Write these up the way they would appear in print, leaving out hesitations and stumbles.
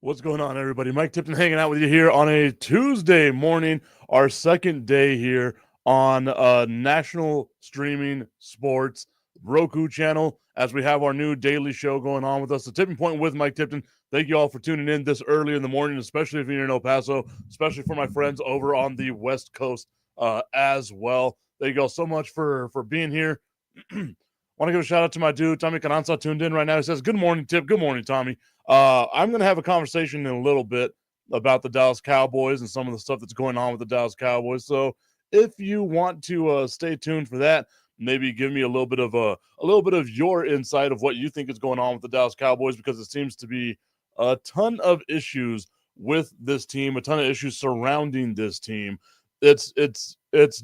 What's going on, everybody? Mike Tipton hanging out with you here on a Tuesday morning, our second day here on National Streaming Sports Roku channel as we have our new daily show going on with us, The Tipping Point with Mike Tipton. Thank you all for tuning in this early in the morning, especially if you're in El Paso, especially for my friends over on the West Coast as well. Thank you all so much for being here. Want to give a shout out to my dude, Tommy Cananza, tuned in right now. He says, "Good morning, Tip. Good morning, Tommy. I'm going to have a conversation in a little bit about the Dallas Cowboys and some of the stuff that's going on with the Dallas Cowboys. So if you want to stay tuned for that, maybe give me a little bit of your insight of what you think is going on with the Dallas Cowboys, because it seems to be a ton of issues with this team, a ton of issues surrounding this team. It's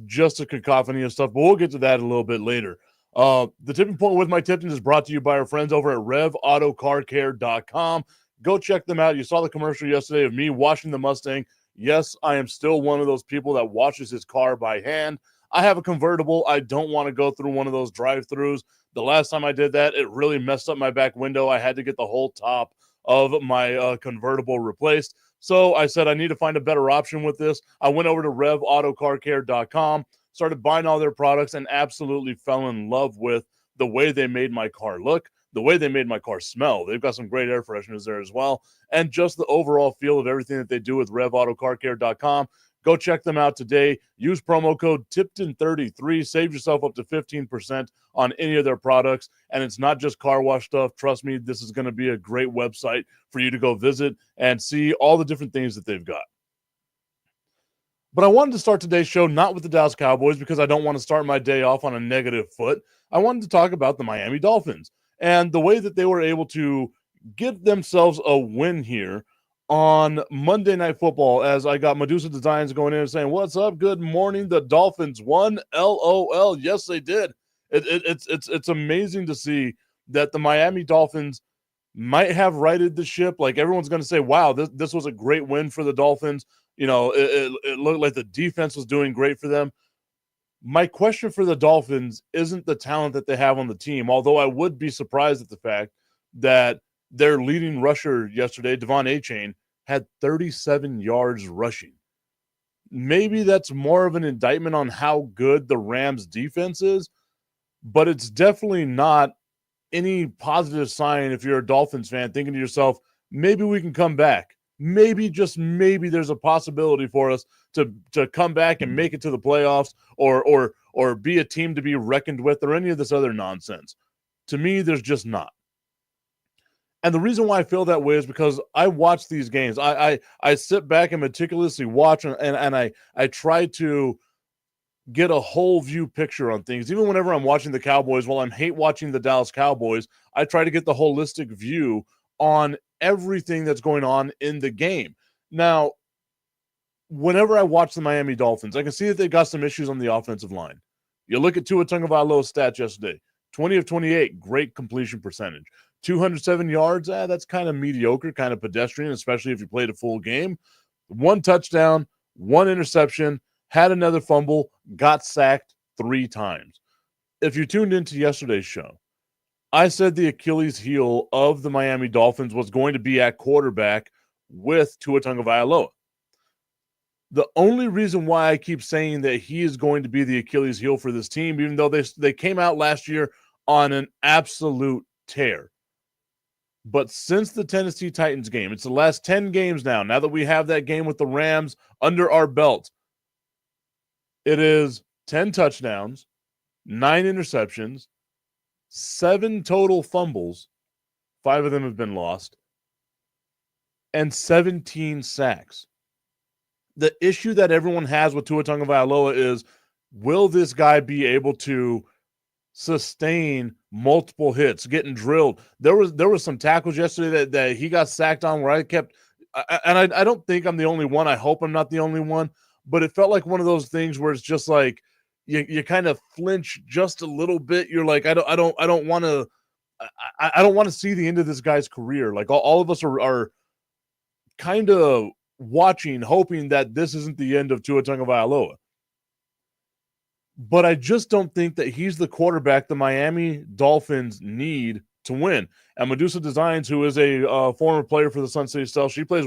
just a cacophony of stuff, but we'll get to that a little bit later. The Tipping Point with Mike Tipton is brought to you by our friends over at RevAutoCarCare.com. Go check them out. You saw the commercial yesterday of me washing the Mustang. Yes, I am still one of those people that washes his car by hand. I have a convertible. I don't want to go through one of those drive-thrus. The last time I did that, it really messed up my back window. I had to get the whole top of my convertible replaced. So I said I need to find a better option with this. I went over to RevAutoCarCare.com, started buying all their products, and absolutely fell in love with the way they made my car look, the way they made my car smell. They've got some great air fresheners there as well, and just the overall feel of everything that they do with RevAutoCarCare.com. Go check them out today. Use promo code TIPTON33. Save yourself up to 15% on any of their products. And it's not just car wash stuff. Trust me, this is going to be a great website for you to go visit and see all the different things that they've got. But I wanted to start today's show not with the Dallas Cowboys, because I don't want to start my day off on a negative foot. I wanted to talk about the Miami Dolphins and the way that they were able to give themselves a win here on Monday Night Football, as I got Medusa Designs going in and saying, "What's up? Good morning. The Dolphins won. LOL." Yes, they did. It's amazing to see that the Miami Dolphins might have righted the ship. Like, everyone's going to say, "Wow, this was a great win for the Dolphins." You know, it looked like the defense was doing great for them. My question for the Dolphins isn't the talent that they have on the team, although I would be surprised at the fact that their leading rusher yesterday, Devon Achane, had 37 yards rushing. Maybe that's more of an indictment on how good the Rams defense is, but it's definitely not any positive sign if you're a Dolphins fan thinking to yourself, maybe we can come back. Maybe, just maybe, there's a possibility for us to come back and make it to the playoffs, or be a team to be reckoned with, or any of this other nonsense. To me, there's just not. And the reason why I feel that way is because I watch these games. I sit back and meticulously watch, and I try to get a whole view picture on things. Even whenever I'm watching the Cowboys, while I'm hate watching the Dallas Cowboys, I try to get the holistic view on everything that's going on in the game. Now, whenever I watch the Miami Dolphins, I can see that they got some issues on the offensive line. You look at Tua Tagovailoa's stats yesterday: 20 of 28, great completion percentage. 207 yards, that's kind of mediocre, kind of pedestrian, especially if you played a full game. 1 touchdown, 1 interception, had another fumble, got sacked 3 times. If you tuned into yesterday's show, I said the Achilles heel of the Miami Dolphins was going to be at quarterback with Tua Tagovailoa. The only reason why I keep saying that he is going to be the Achilles heel for this team, even though they came out last year on an absolute tear, but since the Tennessee Titans game, it's the last 10 games now that we have that game with the Rams under our belt, it is 10 touchdowns, 9 interceptions, 7 total fumbles, 5 of them have been lost, and 17 sacks. The issue that everyone has with Tua Tagovailoa is, will this guy be able to sustain multiple hits, getting drilled? There was some tackles yesterday that he got sacked on where I kept, and I don't think I'm the only one. I hope I'm not the only one, but it felt like one of those things where it's just like you kind of flinch just a little bit. You're like, I don't want to see the end of this guy's career. Like, all of us are kind of watching, hoping that this isn't the end of Tua Tagovailoa. But I just don't think that he's the quarterback the Miami Dolphins need to win. And Medusa Designs, who is a former player for the Sun City Stealth, she plays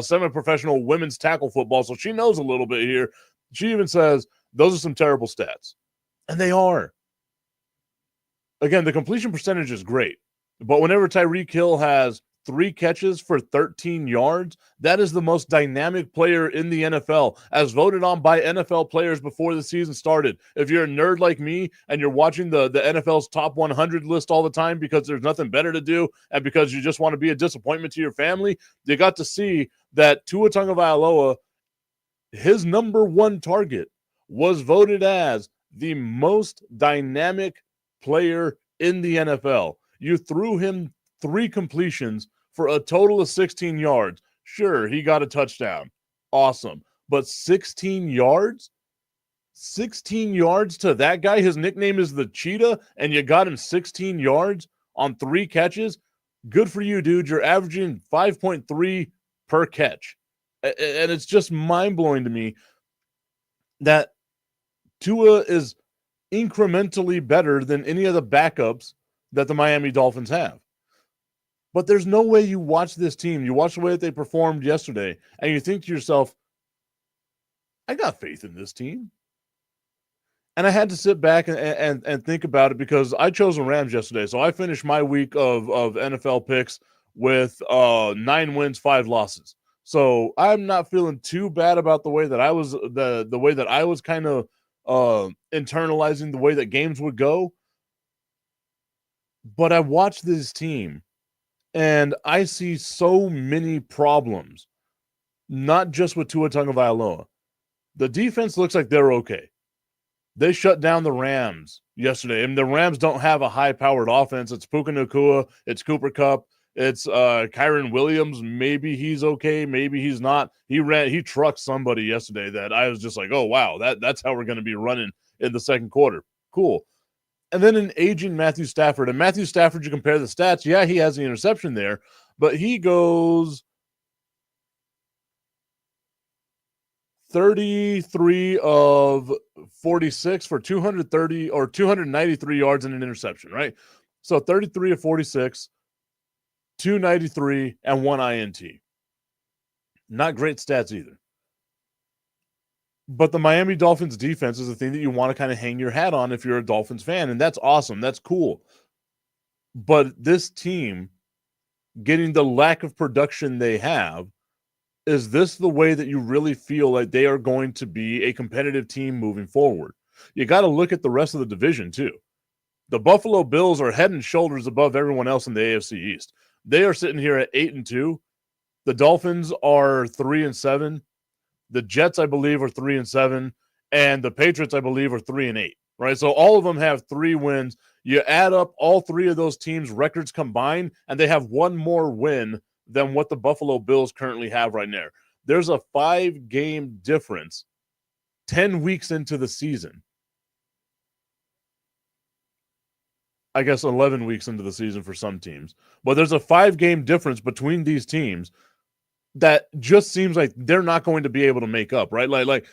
semi-professional women's tackle football, so she knows a little bit here. She even says, those are some terrible stats. And they are. Again, the completion percentage is great. But whenever Tyreek Hill has 3 catches for 13 yards, that is the most dynamic player in the NFL, as voted on by NFL players before the season started. If you're a nerd like me and you're watching the NFL's top 100 list all the time because there's nothing better to do and because you just want to be a disappointment to your family, you got to see that Tua Tagovailoa, his number 1 target, was voted as the most dynamic player in the NFL. You threw him 3 completions for a total of 16 yards. Sure, he got a touchdown. Awesome. But 16 yards? 16 yards to that guy? His nickname is the Cheetah, and you got him 16 yards on 3 catches? Good for you, dude. You're averaging 5.3 per catch. And it's just mind-blowing to me that Tua is incrementally better than any of the backups that the Miami Dolphins have. But there's no way you watch this team, you watch the way that they performed yesterday, and you think to yourself, I got faith in this team. And I had to sit back and think about it because I chose the Rams yesterday. So I finished my week of NFL picks with 9 wins, 5 losses. So I'm not feeling too bad about the way that I was the way that I was kind of internalizing the way that games would go. But I watched this team and I see so many problems, not just with Tua Tagovailoa. The defense looks like they're okay. They shut down the Rams yesterday. I mean, the Rams don't have a high-powered offense. It's Puka Nacua. It's Cooper Kupp. It's Kyron Williams. Maybe he's okay. Maybe he's not. He trucked somebody yesterday that I was just like, oh, wow, that's how we're going to be running in the second quarter. Cool. And then an aging Matthew Stafford. And Matthew Stafford, you compare the stats, yeah, he has the interception there, but he goes 33 of 46 for 230 or 293 yards and an interception, right? So 33 of 46, 293, and 1 INT. Not great stats either. But the Miami Dolphins defense is the thing that you want to kind of hang your hat on if you're a Dolphins fan, and that's awesome. That's cool. But this team, getting the lack of production they have, is this the way that you really feel like they are going to be a competitive team moving forward? You got to look at the rest of the division too. The Buffalo Bills are head and shoulders above everyone else in the AFC East. They are sitting here at 8-2. The Dolphins are 3-7. The Jets, I believe, are 3-7, and the Patriots, I believe, are 3-8. Right, so all of them have 3 wins. You add up all 3 of those teams' records combined, and they have 1 more win than what the Buffalo Bills currently have right now. There's a 5-game difference 10 weeks into the season. I guess 11 weeks into the season for some teams. But there's a 5-game difference between these teams that just seems like they're not going to be able to make up, right? Like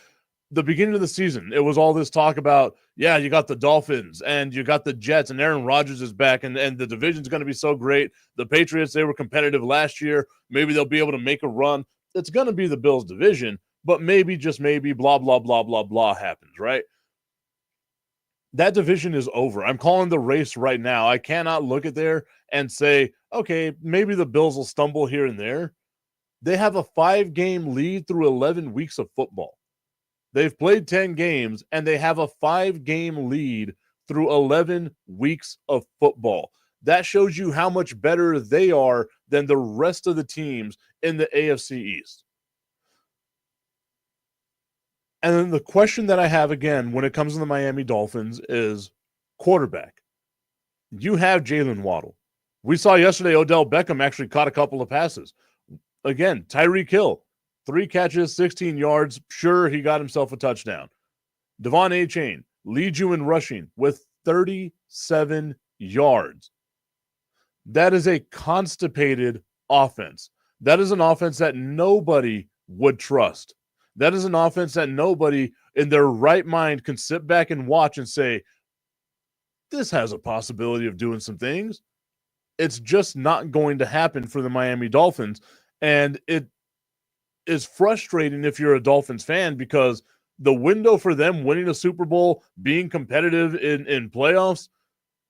the beginning of the season, it was all this talk about, yeah, you got the Dolphins and you got the Jets and Aaron Rodgers is back and the division's going to be so great. The Patriots, they were competitive last year. Maybe they'll be able to make a run. It's going to be the Bills division, but maybe, just maybe, blah, blah, blah, blah, blah happens, right? That division is over. I'm calling the race right now. I cannot look at there and say, okay, maybe the Bills will stumble here and there. They have a 5-game lead through 11 weeks of football. They've played 10 games, and they have a 5-game lead through 11 weeks of football. That shows you how much better they are than the rest of the teams in the AFC East. And then the question that I have, again, when it comes to the Miami Dolphins is quarterback. You have Jalen Waddle. We saw yesterday Odell Beckham actually caught a couple of passes. Again, Tyreek Hill, 3 catches, 16 yards. Sure, he got himself a touchdown. Devon Achane leads you in rushing with 37 yards. That is a constipated offense. That is an offense that nobody would trust. That is an offense that nobody in their right mind can sit back and watch and say, this has a possibility of doing some things. It's just not going to happen for the Miami Dolphins. And it is frustrating if you're a Dolphins fan because the window for them winning a Super Bowl, being competitive in playoffs,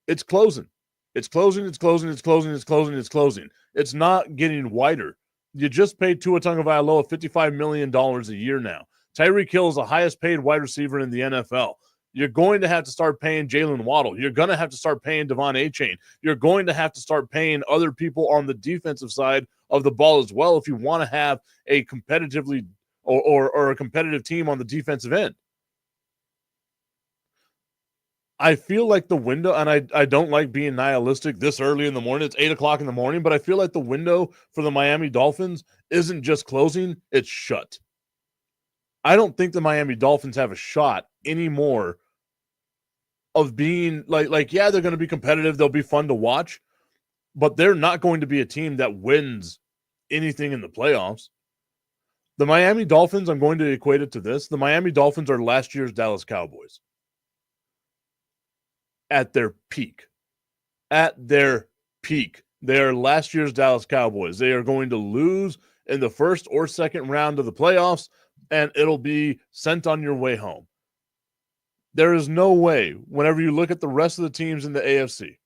it's closing. It's closing, it's closing, it's closing, it's closing, it's closing. It's not getting wider. You just paid Tua Tagovailoa $55 million a year now. Tyreek Hill is the highest paid wide receiver in the NFL. You're going to have to start paying Jalen Waddle. You're going to have to start paying Devon Achane. You're going to have to start paying other people on the defensive side of the ball as well if you want to have a competitively or a competitive team on the defensive end. I feel like the window, and I don't like being nihilistic this early in the morning. It's 8 o'clock in the morning, but I feel like the window for the Miami Dolphins isn't just closing, it's shut. I don't think the Miami Dolphins have a shot anymore of being yeah, they're going to be competitive. They'll be fun to watch, but they're not going to be a team that wins anything in the playoffs. The Miami Dolphins, I'm going to equate it to this. The Miami Dolphins are last year's Dallas Cowboys. At their peak. At their peak. They are last year's Dallas Cowboys. They are going to lose in the first or second round of the playoffs, and it'll be sent on your way home. There is no way, whenever you look at the rest of the teams in the AFC,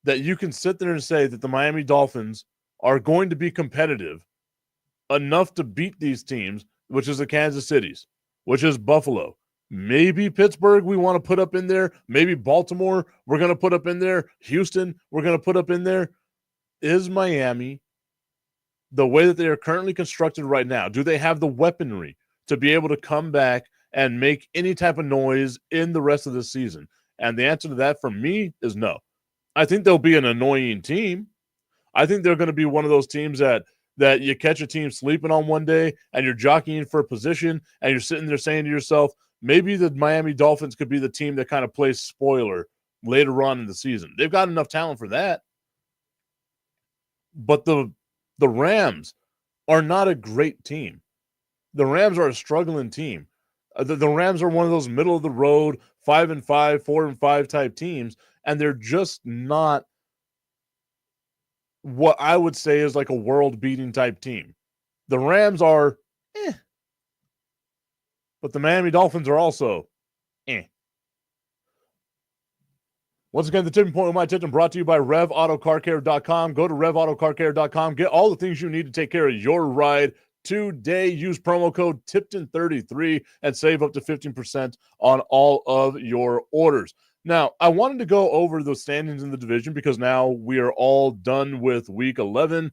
that you can sit there and say that the Miami Dolphins are going to be competitive enough to beat these teams, which is the Kansas Cities, which is Buffalo. Maybe Pittsburgh we want to put up in there. Maybe Baltimore we're going to put up in there. Houston we're going to put up in there. Is Miami, the way that they are currently constructed right now, do they have the weaponry to be able to come back and make any type of noise in the rest of the season? And the answer to that for me is no. I think they'll be an annoying team. I think they're going to be one of those teams that you catch a team sleeping on one day and you're jockeying for a position and you're sitting there saying to yourself, maybe the Miami Dolphins could be the team that kind of plays spoiler later on in the season. They've got enough talent for that. But the Rams are not a great team. The Rams are a struggling team. The Rams are one of those middle of the road 5-5, 4-5 type teams, and they're just not what I would say is like a world-beating type team. The Rams are but the Miami Dolphins are also Once again, the tipping point with my Tipton brought to you by RevAutoCarCare.com. Go to RevAutoCarCare.com. Get all the things you need to take care of your ride today. Use promo code Tipton33 and save up to 15% on all of your orders. Now, I wanted to go over the standings in the division because now we are all done with Week 11.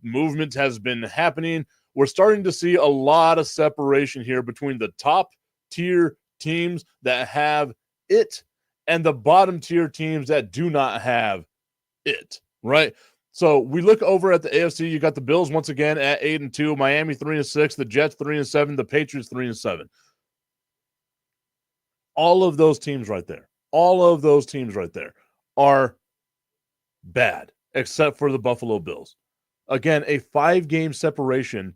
Movement has been happening. We're starting to see a lot of separation here between the top-tier teams that have it and the bottom tier teams that do not have it, right? So we look over at the AFC. You got the Bills once again at 8-2, Miami 3-6, the Jets 3-7, the Patriots 3-7. All of those teams right there are bad, except for the Buffalo Bills. Again, a 5-game separation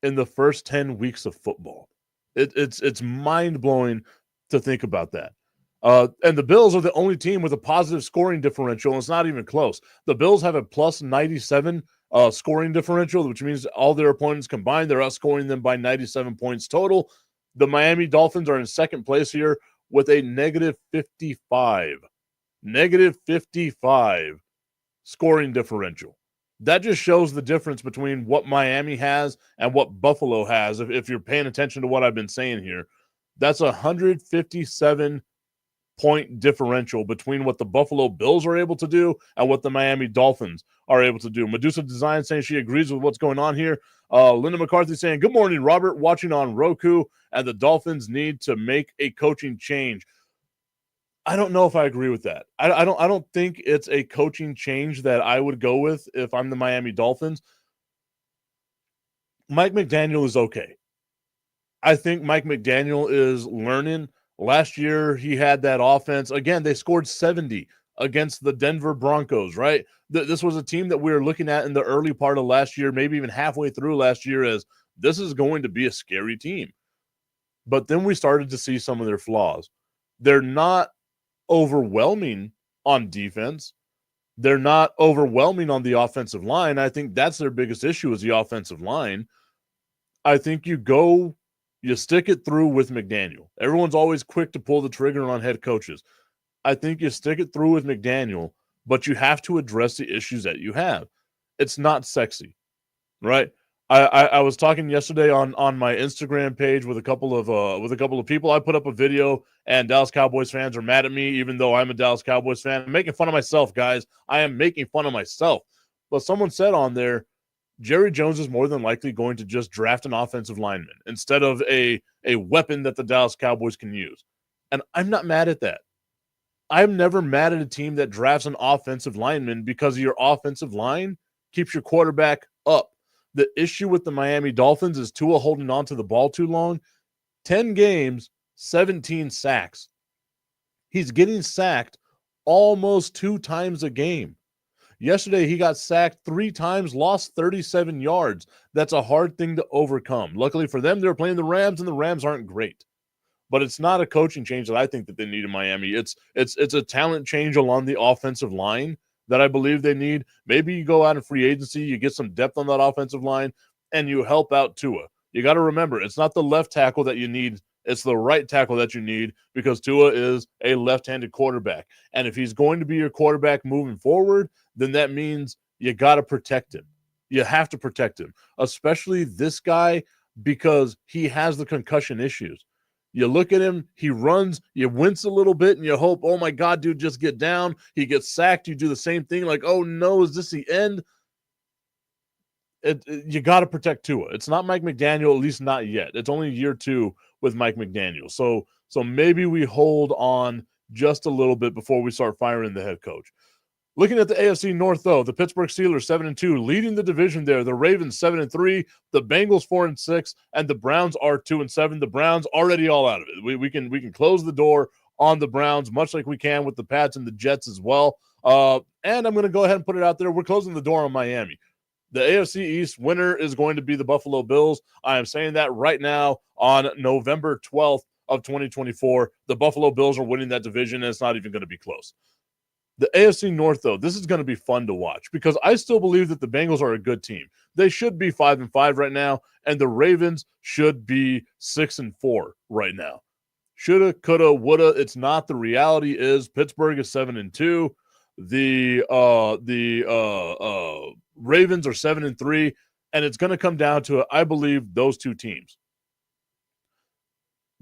in the first 10 weeks of football. It's mind-blowing to think about that. And the Bills are the only team with a positive scoring differential, and it's not even close. The Bills have a plus 97 scoring differential, which means all their opponents combined, they're outscoring them by 97 points total. The Miami Dolphins are in second place here with a negative 55 scoring differential. That just shows the difference between what Miami has and what Buffalo has. If you're paying attention to what I've been saying here, that's 157 point differential between what the Buffalo Bills are able to do and what the Miami Dolphins are able to do. Medusa Design saying she agrees with what's going on here. Linda McCarthy saying, good morning, Robert, watching on Roku, and the Dolphins need to make a coaching change. I don't know if I agree with that. I don't think it's a coaching change that I would go with if I'm the Miami Dolphins. Mike McDaniel is okay. I think Mike McDaniel is learning. Last year, he had that offense. Again, they scored 70 against the Denver Broncos, right? This was a team that we were looking at in the early part of last year, maybe even halfway through last year, as this is going to be a scary team. But then we started to see some of their flaws. They're not overwhelming on defense, They're not overwhelming on the offensive line. I think that's their biggest issue is the offensive line. I think you stick it through with McDaniel. Everyone's always quick to pull the trigger on head coaches. I think you stick it through with McDaniel, but you have to address the issues that you have. It's not sexy, right? I was talking yesterday on my Instagram page with a couple of people. I put up a video, and Dallas Cowboys fans are mad at me, even though I'm a Dallas Cowboys fan. I'm making fun of myself, guys. I am making fun of myself. But someone said on there, Jerry Jones is more than likely going to just draft an offensive lineman instead of a weapon that the Dallas Cowboys can use. And I'm not mad at that. I'm never mad at a team that drafts an offensive lineman because your offensive line keeps your quarterback up. The issue with the Miami Dolphins is Tua holding on to the ball too long. 10 games, 17 sacks. He's getting sacked almost 2 times a game. Yesterday, he got sacked 3 times, lost 37 yards. That's a hard thing to overcome. Luckily for them, they're playing the Rams, and the Rams aren't great. But it's not a coaching change that I think that they need in Miami. It's a talent change along the offensive line that I believe they need. Maybe you go out in free agency, you get some depth on that offensive line, and you help out Tua. You got to remember, it's not the left tackle that you need. It's the right tackle that you need because Tua is a left-handed quarterback. And if he's going to be your quarterback moving forward, then that means you got to protect him. You have to protect him, especially this guy because he has the concussion issues. You look at him, he runs, you wince a little bit, and you hope, oh my God, dude, just get down. He gets sacked. You do the same thing, like, oh no, is this the end? You got to protect Tua. It's not Mike McDaniel, at least not yet. It's only year 2 with Mike McDaniel. So maybe we hold on just a little bit before we start firing the head coach. Looking at the AFC North, though, the Pittsburgh Steelers 7-2, leading the division there. The Ravens 7-3, the Bengals 4-6, and the Browns are 2-7. The Browns already all out of it. We can close the door on the Browns, much like we can with the Pats and the Jets as well. And I'm going to go ahead and put it out there. We're closing the door on Miami. The AFC East winner is going to be the Buffalo Bills. I am saying that right now on November 12th of 2024. The Buffalo Bills are winning that division, and it's not even going to be close. The AFC North, though, this is going to be fun to watch because I still believe that the Bengals are a good team. They should be 5-5 right now, and the Ravens should be 6-4 right now. Shoulda, coulda, woulda. It's not. The reality is Pittsburgh is 7-2. The Ravens are 7-3, and it's going to come down to, I believe, those two teams.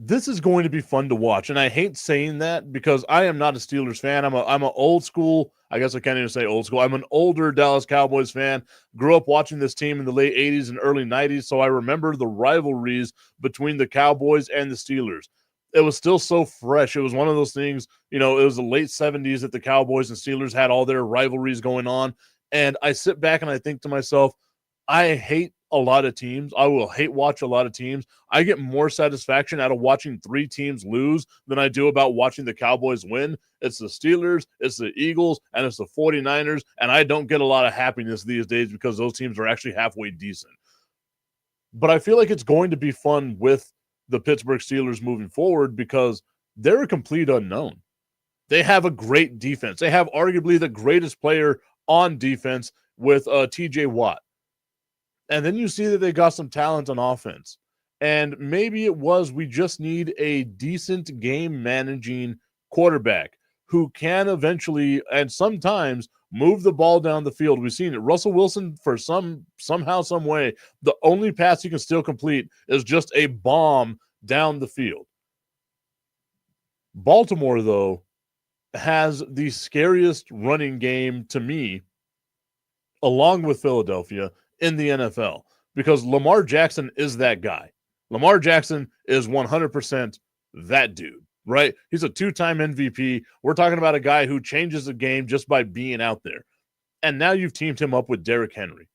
This is going to be fun to watch, and I hate saying that because I am not a Steelers fan. I'm an old school. I guess I can't even say old school. I'm an older Dallas Cowboys fan. Grew up watching this team in the late 80s and early 90s, so I remember the rivalries between the Cowboys and the Steelers. It was still so fresh. It was one of those things, it was the late 70s that the Cowboys and Steelers had all their rivalries going on, and I sit back and I think to myself, I hate a lot of teams. I will hate watch a lot of teams. I get more satisfaction out of watching 3 teams lose than I do about watching the Cowboys win. It's the Steelers, it's the Eagles, and it's the 49ers, and I don't get a lot of happiness these days because those teams are actually halfway decent. But I feel like it's going to be fun with the Pittsburgh Steelers moving forward because they're a complete unknown. They have a great defense. They have arguably the greatest player on defense with TJ Watt. And then you see that they got some talent on offense. And maybe it was we just need a decent game managing quarterback who can eventually and sometimes move the ball down the field. We've seen it. Russell Wilson, for somehow, some way, the only pass he can still complete is just a bomb down the field. Baltimore, though, has the scariest running game to me, along with Philadelphia, in the NFL, because Lamar Jackson is that guy. Lamar Jackson is 100% that dude, right? He's a 2-time MVP. We're talking about a guy who changes the game just by being out there. And now you've teamed him up with Derrick Henry.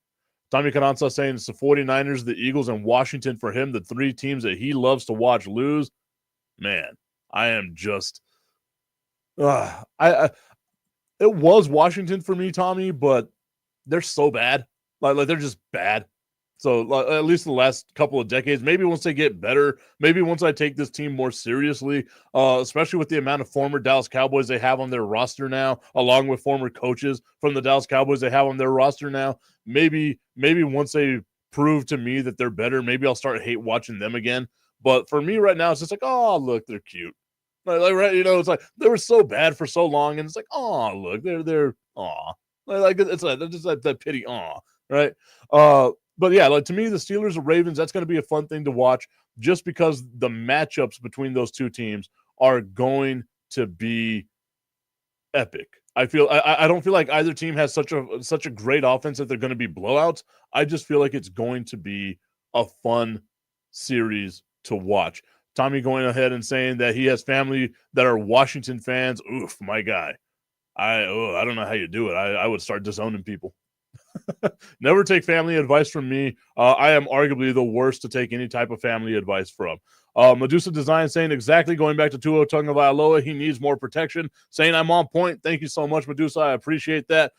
Tommy Cananza saying it's the 49ers, the Eagles, and Washington for him, the 3 teams that he loves to watch lose. Man, I am just it was Washington for me, Tommy, but they're so bad. Like they're just bad. So at least the last couple of decades, maybe once they get better, maybe once I take this team more seriously, especially with the amount of former Dallas Cowboys they have on their roster now, along with former coaches from the Dallas Cowboys they have on their roster now, maybe once they prove to me that they're better, maybe I'll start hate watching them again. But for me right now, it's just like, oh, look, they're cute. Right, it's like they were so bad for so long, and it's like, oh, look, they're aw. Like it's like just that pity, aw, right? But yeah, like to me, the Steelers or Ravens, that's going to be a fun thing to watch just because the matchups between those two teams are going to be epic. I don't feel like either team has such a great offense that they're going to be blowouts. I just feel like it's going to be a fun series to watch. Tommy going ahead and saying that he has family that are Washington fans. Oof, my guy. I don't know how you do it. I would start disowning people. Never take family advice from me. I am arguably the worst to take any type of family advice from. Medusa Design saying exactly, going back to Tua Tagovailoa, he needs more protection. Saying I'm on point. Thank you so much, Medusa. I appreciate that.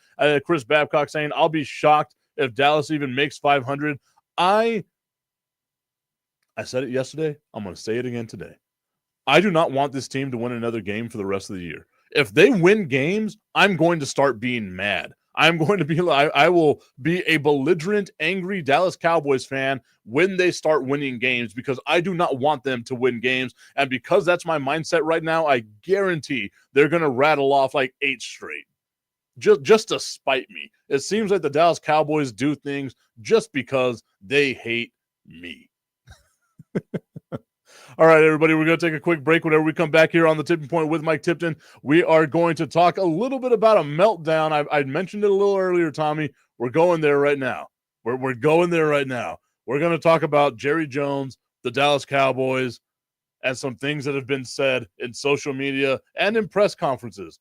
Chris Babcock saying I'll be shocked if Dallas even makes 500. I said it yesterday. I'm going to say it again today. I do not want this team to win another game for the rest of the year. If they win games, I'm going to start being mad. I'm going to be like, I will be a belligerent, angry Dallas Cowboys fan when they start winning games because I do not want them to win games. And because that's my mindset right now, I guarantee they're going to rattle off like 8 straight just to spite me. It seems like the Dallas Cowboys do things just because they hate me. All right, everybody, we're going to take a quick break. Whenever we come back here on the Tipping Point with Mike Tipton, we are going to talk a little bit about a meltdown. I mentioned it a little earlier, Tommy. We're going there right now. We're going there right now. We're going to talk about Jerry Jones, the Dallas Cowboys, and some things that have been said in social media and in press conferences.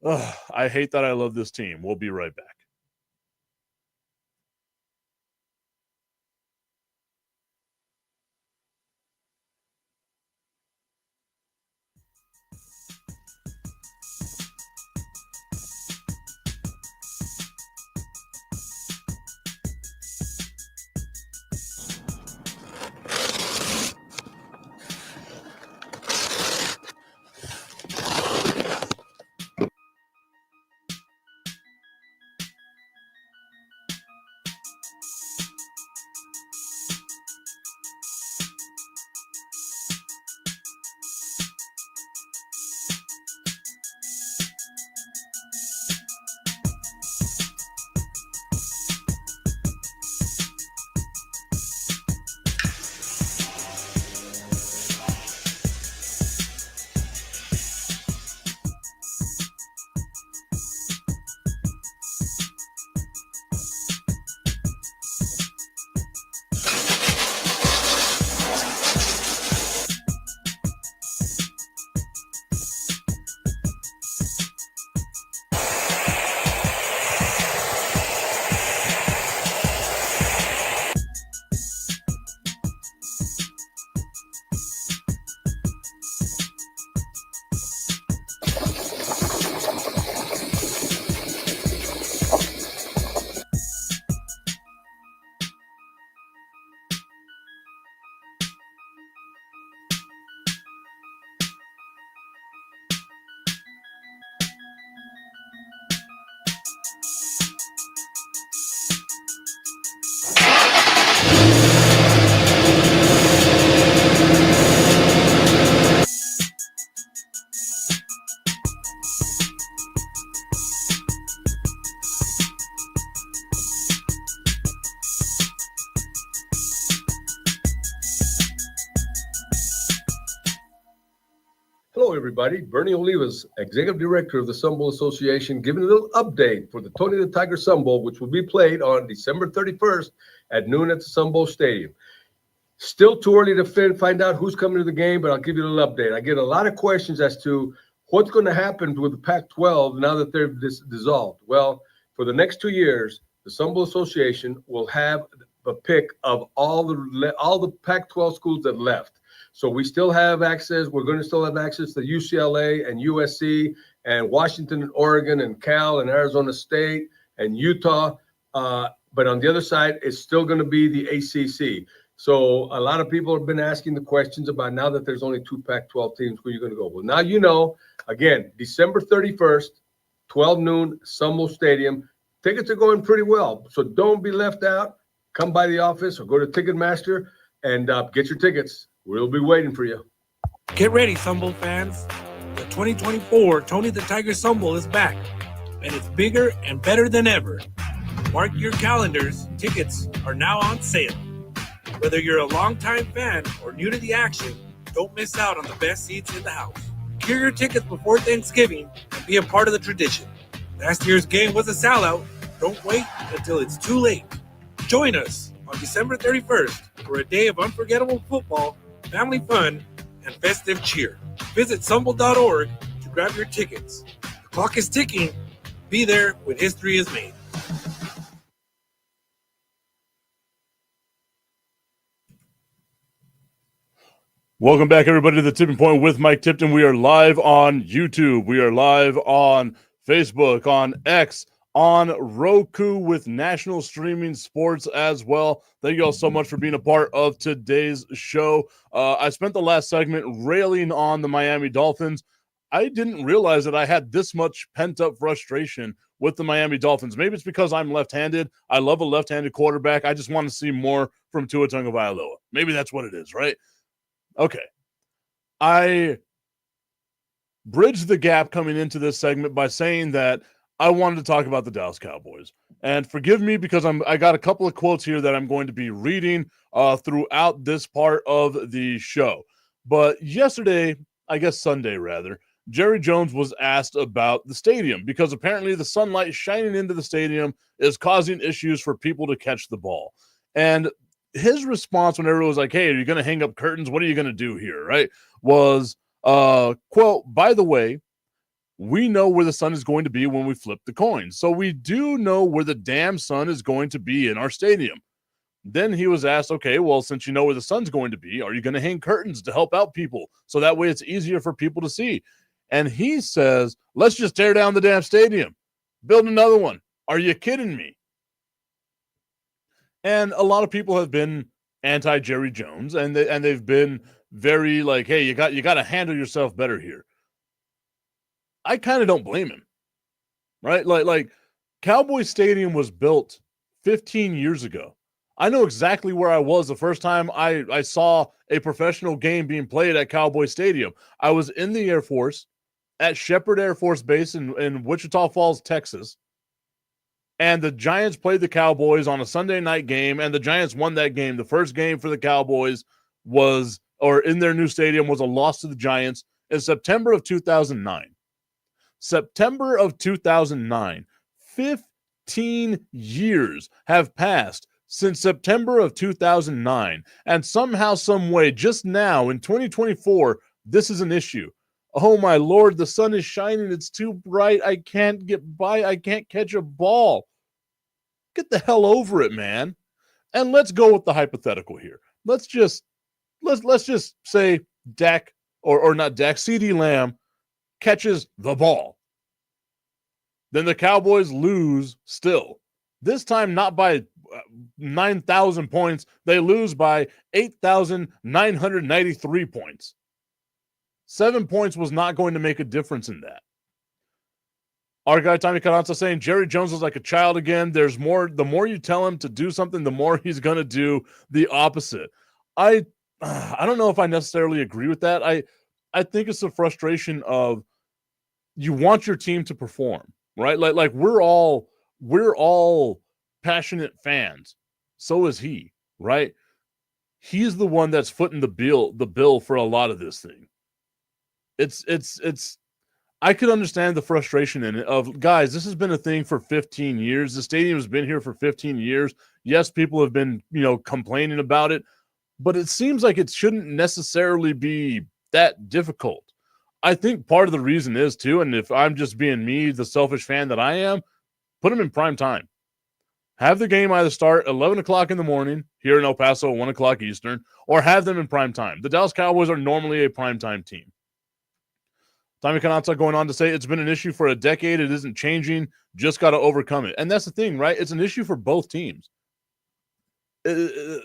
Ugh, I hate that I love this team. We'll be right back. Hello, everybody. Bernie Olivas, Executive Director of the Sun Bowl Association, giving a little update for the Tony the Tiger Sun Bowl, which will be played on December 31st at noon at the Sun Bowl Stadium. Still too early to find out who's coming to the game, but I'll give you a little update. I get a lot of questions as to what's going to happen with the Pac-12 now that they're dissolved. Well, for the next 2 years, the Sun Bowl Association will have a pick of all the Pac-12 schools that left. So we still have access. We're going to still have access to UCLA and USC and Washington and Oregon and Cal and Arizona State and Utah. But but on the other side, it's still going to be the ACC. So a lot of people have been asking the questions about now that there's only 2 Pac-12 teams, who are you going to go? Well, now you know, again, December 31st, 12 noon, Sunbowl Stadium. Tickets are going pretty well, so don't be left out. Come by the office or go to Ticketmaster and get your tickets. We'll be waiting for you. Get ready, Sunbowl fans. The 2024 Tony the Tiger Sunbowl is back, and it's bigger and better than ever. Mark your calendars. Tickets are now on sale. Whether you're a longtime fan or new to the action, don't miss out on the best seats in the house. Secure your tickets before Thanksgiving and be a part of the tradition. Last year's game was a sellout. Don't wait until it's too late. Join us on December 31st for a day of unforgettable football, family fun, and festive cheer. Visit sunbowl.org to grab your tickets. The clock is ticking. Be there when history is made. Welcome back, everybody, to the Tipping Point with Mike Tipton. We are live on YouTube. We are live on Facebook, on X, on Roku with national streaming sports as well. Thank you all so much for being a part of today's show. I spent the last segment railing on the Miami Dolphins. I didn't realize that I had this much pent-up frustration with the Miami Dolphins. Maybe it's because I'm left-handed. I love a left-handed quarterback. I just want to see more from Tua Tagovailoa. Maybe that's what it is, right? Okay, I bridged the gap coming into this segment by saying that I wanted to talk about the Dallas Cowboys. And forgive me because I got a couple of quotes here that I'm going to be reading throughout this part of the show. But yesterday, I guess Sunday rather, Jerry Jones was asked about the stadium because apparently the sunlight shining into the stadium is causing issues for people to catch the ball. And his response whenever it was like, hey, are you going to hang up curtains? What are you going to do here? Right? Was, quote, by the way, we know where the sun is going to be when we flip the coin. So we do know where the damn sun is going to be in our stadium. Then he was asked, okay, well, since you know where the sun's going to be, are you going to hang curtains to help out people? So that way it's easier for people to see. And he says, let's just tear down the damn stadium. Build another one. Are you kidding me? And a lot of people have been anti-Jerry Jones, and they've been very like, hey, you got to handle yourself better here. I kind of don't blame him, right? Like Cowboy Stadium was built 15 years ago. I know exactly where I was the first time I saw a professional game being played at Cowboy Stadium. I was in the Air Force at Shepherd Air Force Base in Wichita Falls, Texas. And the Giants played the Cowboys on a Sunday night game, and the Giants won that game. The first game for the Cowboys in their new stadium was a loss to the Giants in September of 2009. September of 2009. 15 years have passed since September of 2009. And somehow, some way, just now in 2024, this is an issue. Oh, my Lord, the sun is shining. It's too bright. I can't get by. I can't catch a ball. Get the hell over it, man. And let's go with the hypothetical here. Let's just say Dak, or not Dak, CeeDee Lamb catches the ball. Then the Cowboys lose still. This time not by 9,000 points. They lose by 8,993 points. 7 points was not going to make a difference in that. Our guy Tommy Carranza saying Jerry Jones is like a child again. There's more. The more you tell him to do something, the more he's going to do the opposite. I don't know if I necessarily agree with that. I think it's a frustration of you want your team to perform, right? Like we're all passionate fans. So is he, right? He's the one that's footing the bill for a lot of this thing. It's I could understand the frustration in it of, guys, this has been a thing for 15 years. The stadium has been here for 15 years. Yes, people have been, complaining about it, but it seems like it shouldn't necessarily be that difficult. I think part of the reason is too, and if I'm just being me, the selfish fan that I am, put them in prime time. Have the game either start 11 o'clock in the morning here in El Paso, 1 o'clock Eastern, or have them in prime time. The Dallas Cowboys are normally a prime time team. Tommy Kanata going on to say it's been an issue for a decade. It isn't changing. Just got to overcome it. And that's the thing, right? It's an issue for both teams. The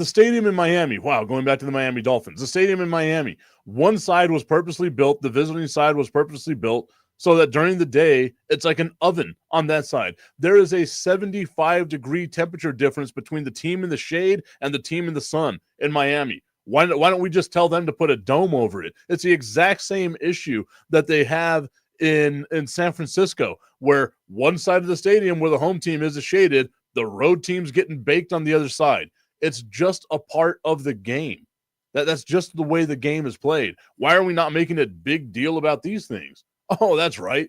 stadium in Miami, wow, going back to the Miami Dolphins, the stadium in Miami, one side was purposely built, the visiting side was purposely built so that during the day, it's like an oven on that side. There is a 75-degree temperature difference between the team in the shade and the team in the sun in Miami. Why don't we just tell them to put a dome over it? It's the exact same issue that they have in San Francisco, where one side of the stadium where the home team is shaded, the road team's getting baked on the other side. It's just a part of the game. That's just the way the game is played. Why are we not making a big deal about these things? Oh, that's right.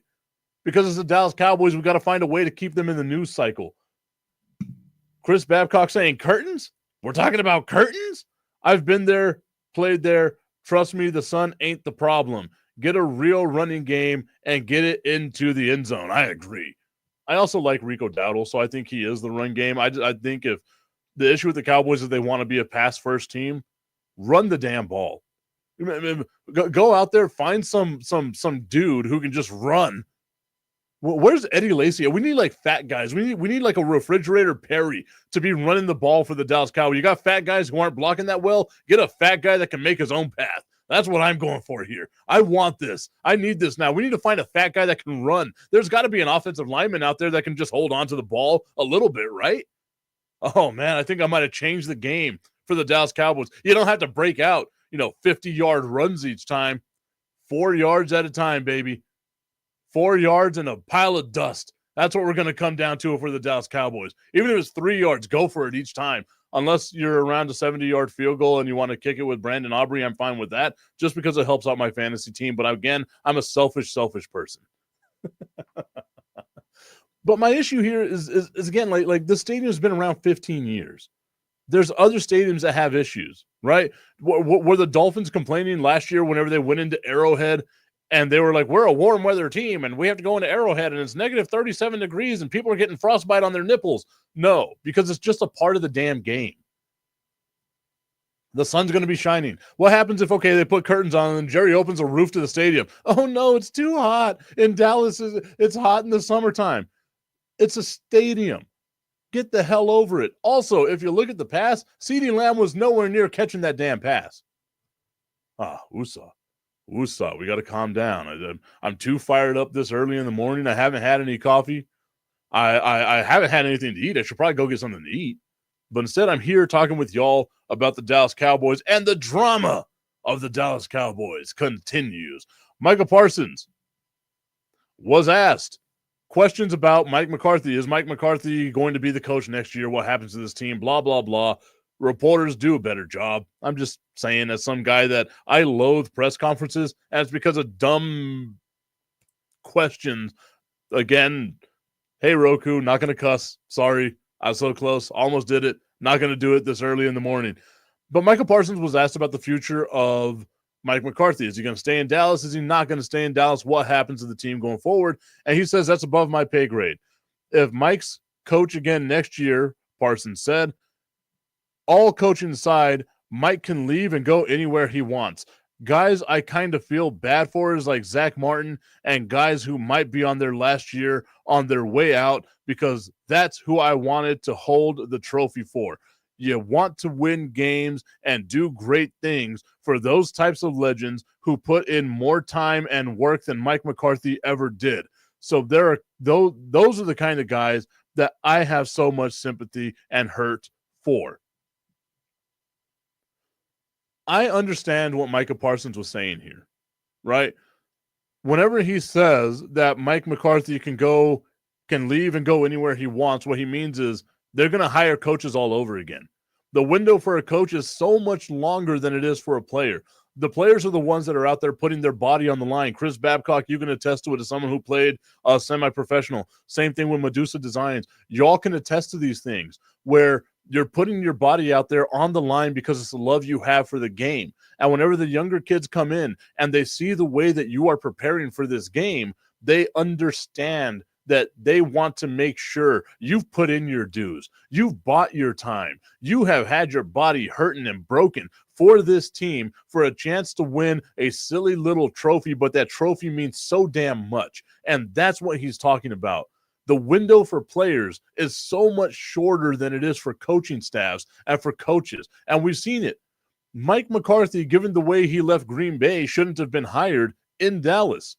Because it's the Dallas Cowboys, we've got to find a way to keep them in the news cycle. Chris Babcock saying, curtains? We're talking about curtains? I've been there, played there. Trust me, the sun ain't the problem. Get a real running game and get it into the end zone. I agree. I also like Rico Dowdle, so I think he is the run game. I think if the issue with the Cowboys is they want to be a pass-first team, run the damn ball. Go out there, find some dude who can just run. Where's Eddie Lacy? We need like fat guys. We need like a refrigerator Perry to be running the ball for the Dallas Cowboys. You got fat guys who aren't blocking that well. Get a fat guy that can make his own path. That's what I'm going for here. I want this. I need this now. We need to find a fat guy that can run. There's got to be an offensive lineman out there that can just hold on to the ball a little bit, right? Oh, man, I think I might have changed the game for the Dallas Cowboys. You don't have to break out, 50-yard runs each time. 4 yards at a time, baby. 4 yards and a pile of dust. That's what we're going to come down to for the Dallas Cowboys. Even if it's 3 yards, go for it each time. Unless you're around a 70-yard field goal and you want to kick it with Brandon Aubrey, I'm fine with that, just because it helps out my fantasy team. But again, I'm a selfish person. But my issue here is again, like this stadium's been around 15 years. There's other stadiums that have issues, right? Were the Dolphins complaining last year whenever they went into Arrowhead and they were like, we're a warm weather team and we have to go into Arrowhead and it's negative 37 degrees and people are getting frostbite on their nipples? No, because it's just a part of the damn game. The sun's going to be shining. What happens if, they put curtains on and Jerry opens a roof to the stadium? Oh, no, it's too hot. In Dallas, it's hot in the summertime. It's a stadium. Get the hell over it. Also, if you look at the pass, CeeDee Lamb was nowhere near catching that damn pass. Usa, we got to calm down. I'm too fired up this early in the morning. I haven't had any coffee. I haven't had anything to eat. I should probably go get something to eat. But instead, I'm here talking with y'all about the Dallas Cowboys, and the drama of the Dallas Cowboys continues. Micah Parsons was asked questions about Mike McCarthy. Is Mike McCarthy going to be the coach next year? What happens to this team? Blah, blah, blah. Reporters do a better job. I'm just saying, as some guy that I loathe press conferences, and it's because of dumb questions. Again, hey, Roku, not going to cuss. Sorry, I was so close. Almost did it. Not going to do it this early in the morning. But Micah Parsons was asked about the future of Mike McCarthy. Is he going to stay in Dallas? Is he not going to stay in Dallas? What happens to the team going forward? And he says that's above my pay grade. If Mike's coach again next year, Parsons said, all coaching aside, Mike can leave and go anywhere he wants. Guys I kind of feel bad for is like Zach Martin and guys who might be on their last year on their way out, because that's who I wanted to hold the trophy for. You want to win games and do great things for those types of legends who put in more time and work than Mike McCarthy ever did. So there are those are the kind of guys that I have so much sympathy and hurt for. I understand what Micah Parsons was saying here, right? Whenever he says that Mike McCarthy can leave and go anywhere he wants, what he means is they're going to hire coaches all over again. The window for a coach is so much longer than it is for a player. The players are the ones that are out there putting their body on the line. Chris Babcock, you can attest to it as someone who played semi-professional. Same thing with Medusa Designs. Y'all can attest to these things where you're putting your body out there on the line because it's the love you have for the game. And whenever the younger kids come in and they see the way that you are preparing for this game, they understand that they want to make sure you've put in your dues. You've bought your time. You have had your body hurting and broken for this team for a chance to win a silly little trophy, but that trophy means so damn much. And that's what he's talking about. The window for players is so much shorter than it is for coaching staffs and for coaches. And we've seen it. Mike McCarthy, given the way he left Green Bay, shouldn't have been hired in Dallas.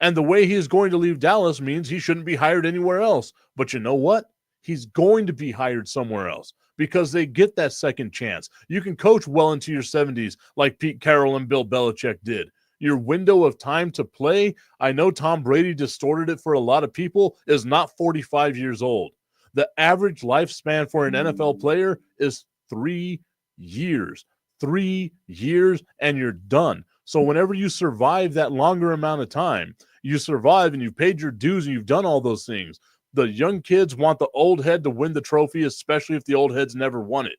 And the way he is going to leave Dallas means he shouldn't be hired anywhere else. But you know what? He's going to be hired somewhere else because they get that second chance. You can coach well into your 70s like Pete Carroll and Bill Belichick did. Your window of time to play, I know Tom Brady distorted it for a lot of people, is not 45 years old. The average lifespan for an NFL player is 3 years. 3 years and you're done. So whenever you survive that longer amount of time, you survive and you've paid your dues and you've done all those things. The young kids want the old head to win the trophy, especially if the old head's never won it.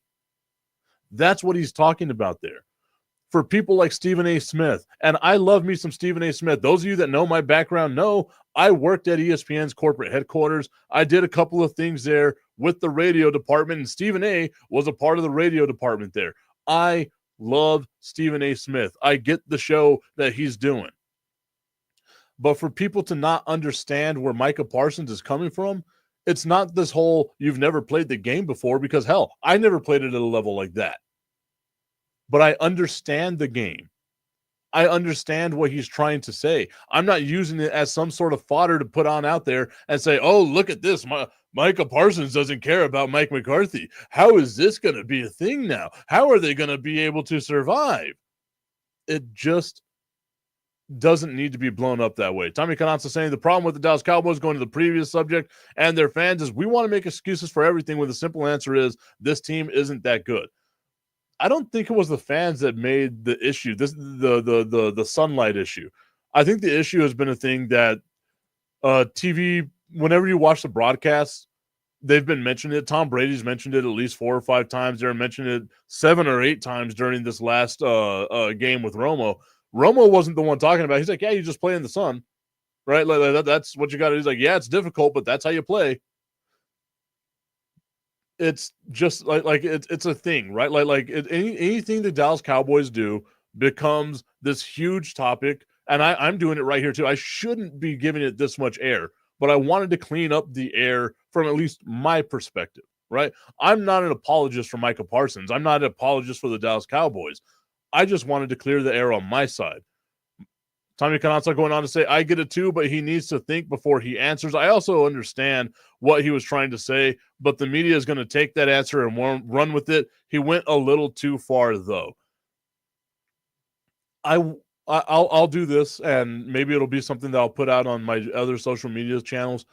That's what he's talking about there. For people like Stephen A. Smith, and I love me some Stephen A. Smith. Those of you that know my background know I worked at ESPN's corporate headquarters. I did a couple of things there with the radio department, and Stephen A. was a part of the radio department there. I love Stephen A. Smith. I get the show that he's doing. But for people to not understand where Micah Parsons is coming from, it's not this whole you've never played the game before, because hell, I never played it at a level like that. But I understand the game. I understand what he's trying to say. I'm not using it as some sort of fodder to put on out there and say, oh, look at this. Micah Parsons doesn't care about Mike McCarthy. How is this going to be a thing now? How are they going to be able to survive? It just doesn't need to be blown up that way. Tommy Cananza saying the problem with the Dallas Cowboys, going to the previous subject, and their fans is we want to make excuses for everything when the simple answer is this team isn't that good. I don't think it was the fans that made the issue, the sunlight issue. I think the issue has been a thing that TV, whenever you watch the broadcasts, they've been mentioning it. Tom Brady's mentioned it at least 4 or 5 times. They're mentioning it 7 or 8 times during this last game with Romo. Romo wasn't the one talking about it. He's like, yeah, you just play in the sun, right? Like that's what you got to do. He's like, yeah, it's difficult, but that's how you play. It's just like it's a thing, right? Anything the Dallas Cowboys do becomes this huge topic, and I'm doing it right here too. I shouldn't be giving it this much air, but I wanted to clean up the air from at least my perspective, right? I'm not an apologist for Micah Parsons. I'm not an apologist for the Dallas Cowboys. I just wanted to clear the air on my side. Tommy Cananza going on to say, I get it too, but he needs to think before he answers. I also understand what he was trying to say, but the media is going to take that answer and run with it. He went a little too far, though. I'll do this, and maybe it'll be something that I'll put out on my other social media channels.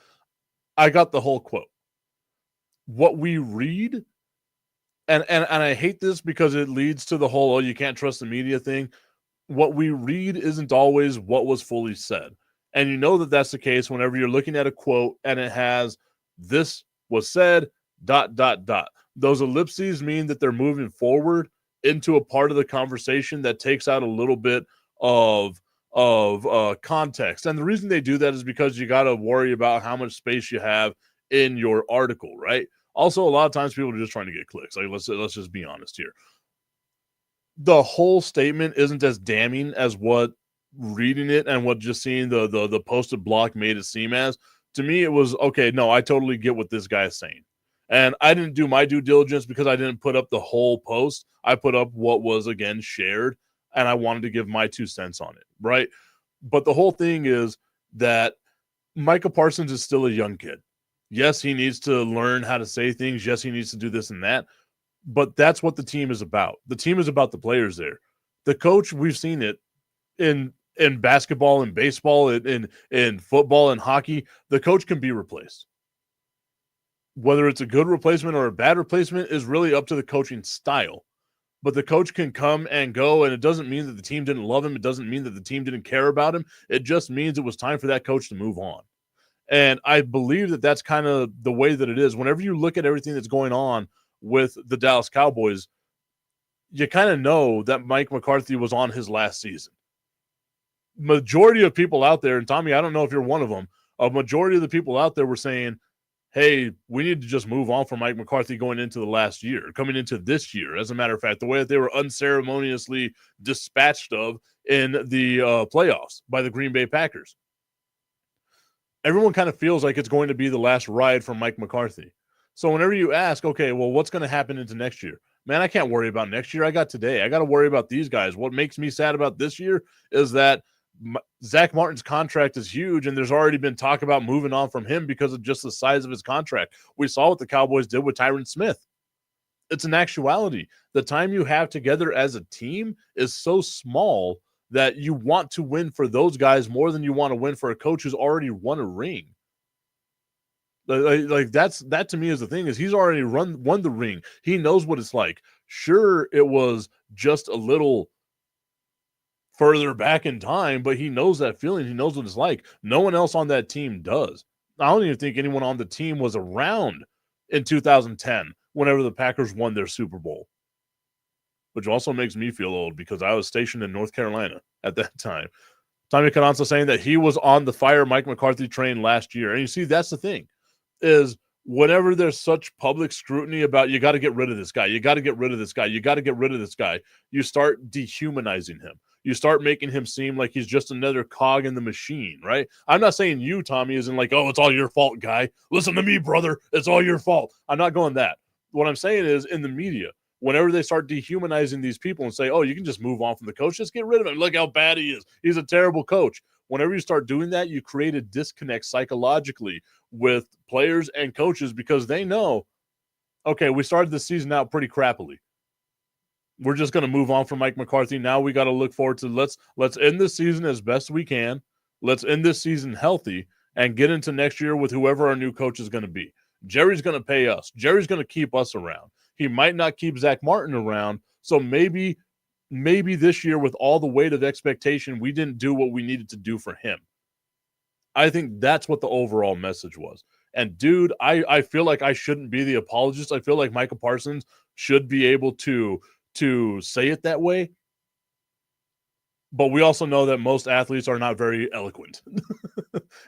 I got the whole quote. What we read, and I hate this because it leads to the whole, oh, you can't trust the media thing. What we read isn't always what was fully said. And you know that that's the case whenever you're looking at a quote and it has, this was said, ... Those ellipses mean that they're moving forward into a part of the conversation that takes out a little bit of context. And the reason they do that is because you got to worry about how much space you have in your article, right? Also, a lot of times people are just trying to get clicks. Like, let's just be honest here. The whole statement isn't as damning as what reading it and what just seeing the posted block made it seem as. To me, it was, okay, no, I totally get what this guy is saying. And I didn't do my due diligence because I didn't put up the whole post. I put up what was, again, shared, and I wanted to give my 2 cents on it, right? But the whole thing is that Micah Parsons is still a young kid. Yes, he needs to learn how to say things. Yes, he needs to do this and that. But that's what the team is about. The team is about the players there. The coach, we've seen it in basketball and baseball, in football and hockey. The coach can be replaced. Whether it's a good replacement or a bad replacement is really up to the coaching style. But the coach can come and go, and it doesn't mean that the team didn't love him. It doesn't mean that the team didn't care about him. It just means it was time for that coach to move on. And I believe that that's kind of the way that it is. Whenever you look at everything that's going on with the Dallas Cowboys, you kind of know that Mike McCarthy was on his last season. Majority of people out there, and Tommy, I don't know if you're one of them, A majority of the people out there were saying, hey, we need to just move on from Mike McCarthy coming into this year. As a matter of fact, the way that they were unceremoniously dispatched of in the playoffs by the Green Bay Packers. Everyone kind of feels like it's going to be the last ride for Mike McCarthy. So whenever you ask, okay, well, what's going to happen into next year? Man, I can't worry about next year. I got today. I got to worry about these guys. What makes me sad about this year is that Zach Martin's contract is huge, and there's already been talk about moving on from him because of just the size of his contract. We saw what the Cowboys did with Tyron Smith. It's an actuality. The time you have together as a team is so small that you want to win for those guys more than you want to win for a coach who's already won a ring. Like that to me is the thing, is he's already won the ring. He knows what it's like. Sure, it was just a little further back in time, but he knows that feeling. He knows what it's like. No one else on that team does. I don't even think anyone on the team was around in 2010 whenever the Packers won their Super Bowl, which also makes me feel old because I was stationed in North Carolina at that time. Tommy Cananza saying that he was on the fire Mike McCarthy train last year. And you see, that's the thing, is whenever there's such public scrutiny about you got to get rid of this guy, you got to get rid of this guy, you got to get rid of this guy, you start dehumanizing him. You start making him seem like he's just another cog in the machine, right? I'm not saying you, Tommy, isn't like, oh, it's all your fault, guy. Listen to me, brother. It's all your fault. I'm not going that. What I'm saying is, in the media, whenever they start dehumanizing these people and say, oh, you can just move on from the coach, just get rid of him. Look how bad he is. He's a terrible coach. Whenever you start doing that, you create a disconnect psychologically with players and coaches because they know, okay, we started the season out pretty crappily. We're just going to move on from Mike McCarthy. Now we got to look forward to let's end this season as best we can. Let's end this season healthy and get into next year with whoever our new coach is going to be. Jerry's going to pay us. Jerry's going to keep us around. He might not keep Zach Martin around. So maybe this year, with all the weight of expectation, we didn't do what we needed to do for him. I think that's what the overall message was. And dude, I feel like I shouldn't be the apologist. I feel like Micah Parsons should be able to say it that way. But we also know that most athletes are not very eloquent.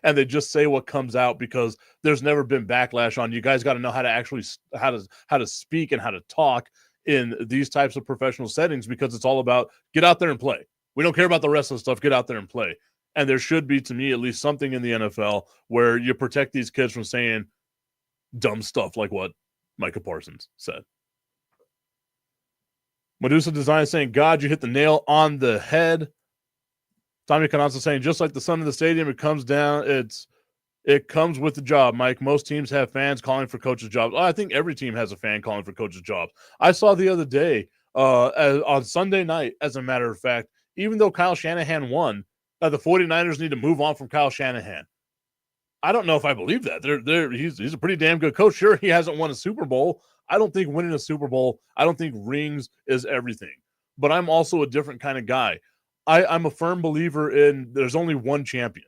And they just say what comes out because there's never been backlash on. You guys got to know how to actually how to speak and how to talk in these types of professional settings, because it's all about get out there and play. We don't care about the rest of the stuff. Get out there and play. And there should be, to me, at least something in the NFL where you protect these kids from saying dumb stuff like what Micah Parsons said. Medusa Design saying, God, you hit the nail on the head. Tommy Cananza saying, just like the sun in the stadium, it comes with the job, Mike. Most teams have fans calling for coaches' jobs. I think every team has a fan calling for coaches' jobs. I saw the other day on Sunday night, as a matter of fact, even though Kyle Shanahan won, the 49ers need to move on from Kyle Shanahan. I don't know if I believe that. He's a pretty damn good coach. Sure, he hasn't won a Super Bowl. I don't think winning a Super Bowl, I don't think rings is everything. But I'm also a different kind of guy. I'm a firm believer in there's only one champion,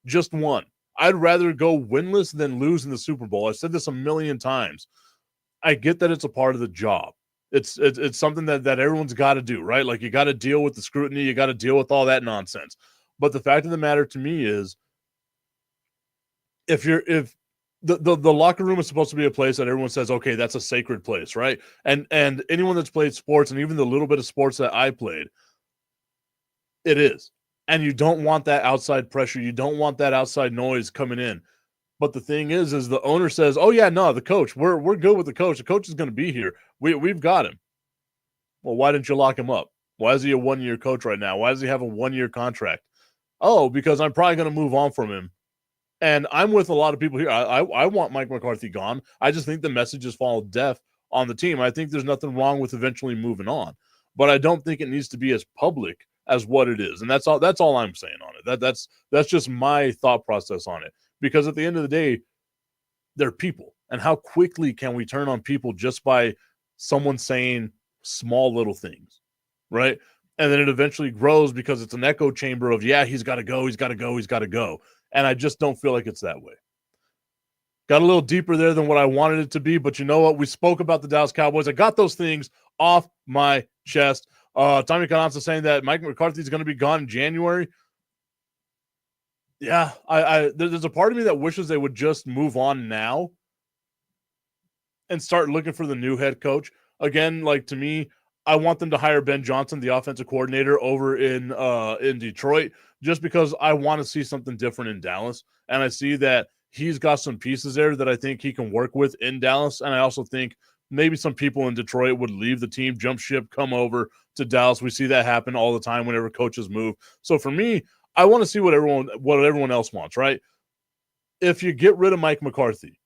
just one. I'd rather go winless than lose in the Super Bowl. I've said this a million times. I get that it's a part of the job. It's something that everyone's got to do, right? Like, you got to deal with the scrutiny. You got to deal with all that nonsense. But the fact of the matter to me is, if the locker room is supposed to be a place that everyone says, okay, that's a sacred place, right? And anyone that's played sports, and even the little bit of sports that I played, it is. And you don't want that outside pressure. You don't want that outside noise coming in. But the thing is the owner says, oh yeah, no, the coach, we're good with the coach. The coach is going to be here. We've got him. Well, why didn't you lock him up? Why is he a one-year coach right now? Why does he have a one-year contract? Oh, because I'm probably going to move on from him. And I'm with a lot of people here. I want Mike McCarthy gone. I just think the message has fallen deaf on the team. I think there's nothing wrong with eventually moving on. But I don't think it needs to be as public as what it is. And that's all I'm saying on it. That's just my thought process on it. Because at the end of the day, they're people. And how quickly can we turn on people just by someone saying small little things, right? And then it eventually grows because it's an echo chamber of, yeah, he's got to go, he's got to go, he's got to go. And I just don't feel like it's that way. Got a little deeper there than what I wanted it to be, but you know what? We spoke about the Dallas Cowboys. I got those things off my chest. Tommy Cananza saying that Mike McCarthy is going to be gone in January. Yeah, there's a part of me that wishes they would just move on now and start looking for the new head coach. Again, like to me, I want them to hire Ben Johnson, the offensive coordinator over in Detroit, just because I want to see something different in Dallas. And I see that he's got some pieces there that I think he can work with in Dallas. And I also think maybe some people in Detroit would leave the team, jump ship, come over to Dallas. We see that happen all the time whenever coaches move. So for me, I want to see what everyone else wants, right? If you get rid of Mike McCarthy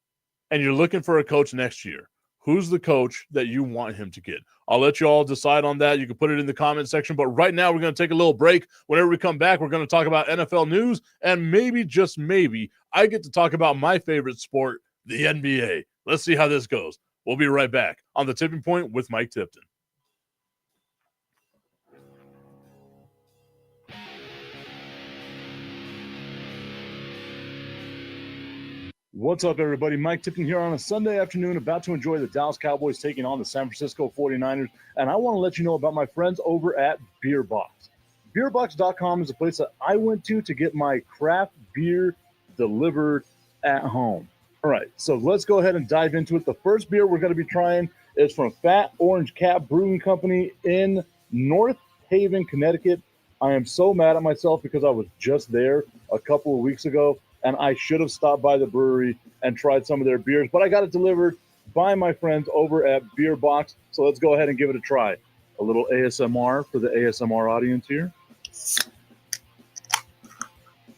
and you're looking for a coach next year, who's the coach that you want him to get? I'll let you all decide on that. You can put it in the comment section. But right now, we're going to take a little break. Whenever we come back, we're going to talk about NFL news. And maybe, just maybe, I get to talk about my favorite sport, the NBA. Let's see how this goes. We'll be right back on The Tipping Point with Mike Tipton. What's up, everybody? Mike Tipton here on a Sunday afternoon, about to enjoy the Dallas Cowboys taking on the San Francisco 49ers. And I want to let you know about my friends over at Beer Box. Beerbox.com is a place that I went to get my craft beer delivered at home. All right, so let's go ahead and dive into it. The first beer we're going to be trying is from Fat Orange Cat Brewing Company in North Haven, Connecticut. I am so mad at myself because I was just there a couple of weeks ago, and I should have stopped by the brewery and tried some of their beers, but I got it delivered by my friends over at Beer Box. So let's go ahead and give it a try. A little ASMR for the ASMR audience here.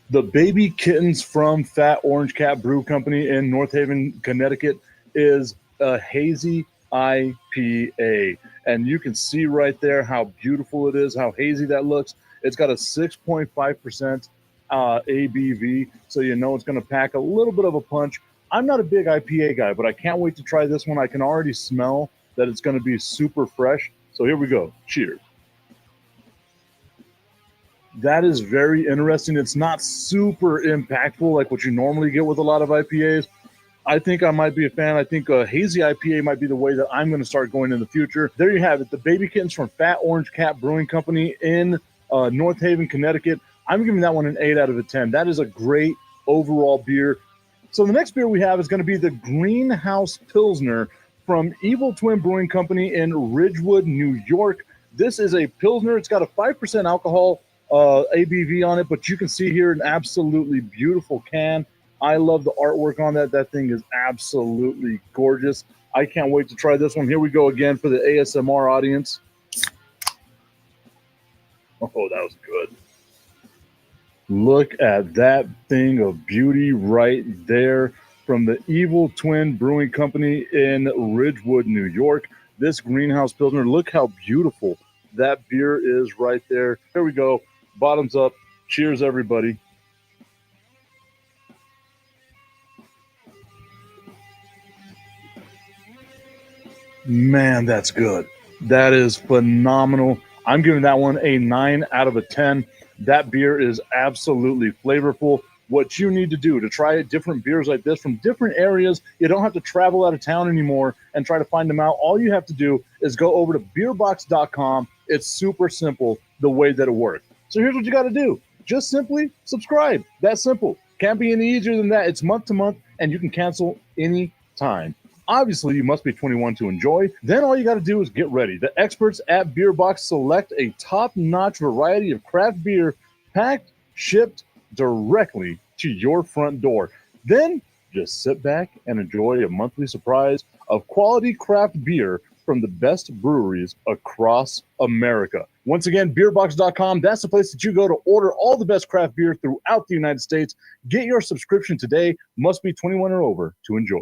The Baby Kittens from Fat Orange Cat Brew Company in North Haven, Connecticut is a hazy IPA. And you can see right there how beautiful it is, how hazy that looks. It's got a 6.5% ABV, so you know it's going to pack a little bit of a punch. I'm not a big IPA guy, but I can't wait to try this one. I can already smell that it's going to be super fresh. So here we go. Cheers. That is very interesting. It's not super impactful like what you normally get with a lot of IPAs. I think I might be a fan. I think a hazy IPA might be the way that I'm going to start going in the future. There you have it. The Baby Kittens from Fat Orange Cat Brewing Company in North Haven, Connecticut. I'm giving that one an 8 out of 10. That is a great overall beer. So the next beer we have is going to be the Greenhouse Pilsner from Evil Twin Brewing Company in Ridgewood, New York. This is a Pilsner. It's got a 5% alcohol ABV on it, but you can see here an absolutely beautiful can. I love the artwork on that. That thing is absolutely gorgeous. I can't wait to try this one. Here we go again for the ASMR audience. Oh, that was good. Look at that thing of beauty right there from the Evil Twin Brewing Company in Ridgewood, New York. This Greenhouse Pilsner, look how beautiful that beer is right there. Here we go. Bottoms up. Cheers, everybody. Man, that's good. That is phenomenal. I'm giving that one a 9 out of 10. That beer is absolutely flavorful. What you need to do to try different beers like this from different areas, you don't have to travel out of town anymore and try to find them out. All you have to do is go over to beerbox.com. It's super simple the way that it works. So here's what you got to do. Just simply subscribe. That's simple. Can't be any easier than that. It's month to month, and you can cancel any time. Obviously, you must be 21 to enjoy. Then all you got to do is get ready. The experts at Beer Box select a top-notch variety of craft beer packed, shipped directly to your front door. Then just sit back and enjoy a monthly surprise of quality craft beer from the best breweries across America. Once again, beerbox.com, that's the place that you go to order all the best craft beer throughout the United States. Get your subscription today. Must be 21 or over to enjoy.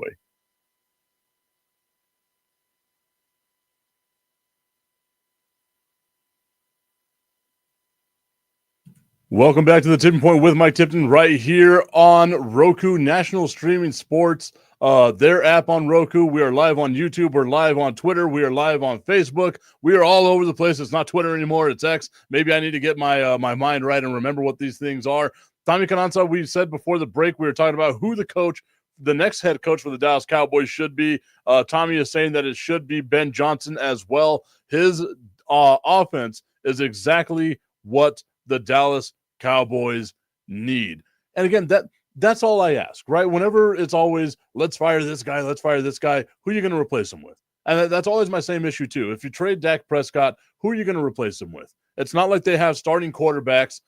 Welcome back to the Tipping Point with Mike Tipton right here on Roku, National Streaming Sports, their app on Roku. We are live on YouTube. We're live on Twitter. We are live on Facebook. We are all over the place. It's not Twitter anymore. It's X. Maybe I need to get my my mind right and remember what these things are. Tommy Cananza, we said before the break, we were talking about who the next head coach for the Dallas Cowboys should be. Tommy is saying that it should be Ben Johnson as well. His offense is exactly what the Dallas Cowboys need. And again, that's all I ask, right? Whenever it's always, let's fire this guy, who are you going to replace him with? And that's always my same issue too. If you trade Dak Prescott, who are you going to replace him with? It's not like they have starting quarterbacks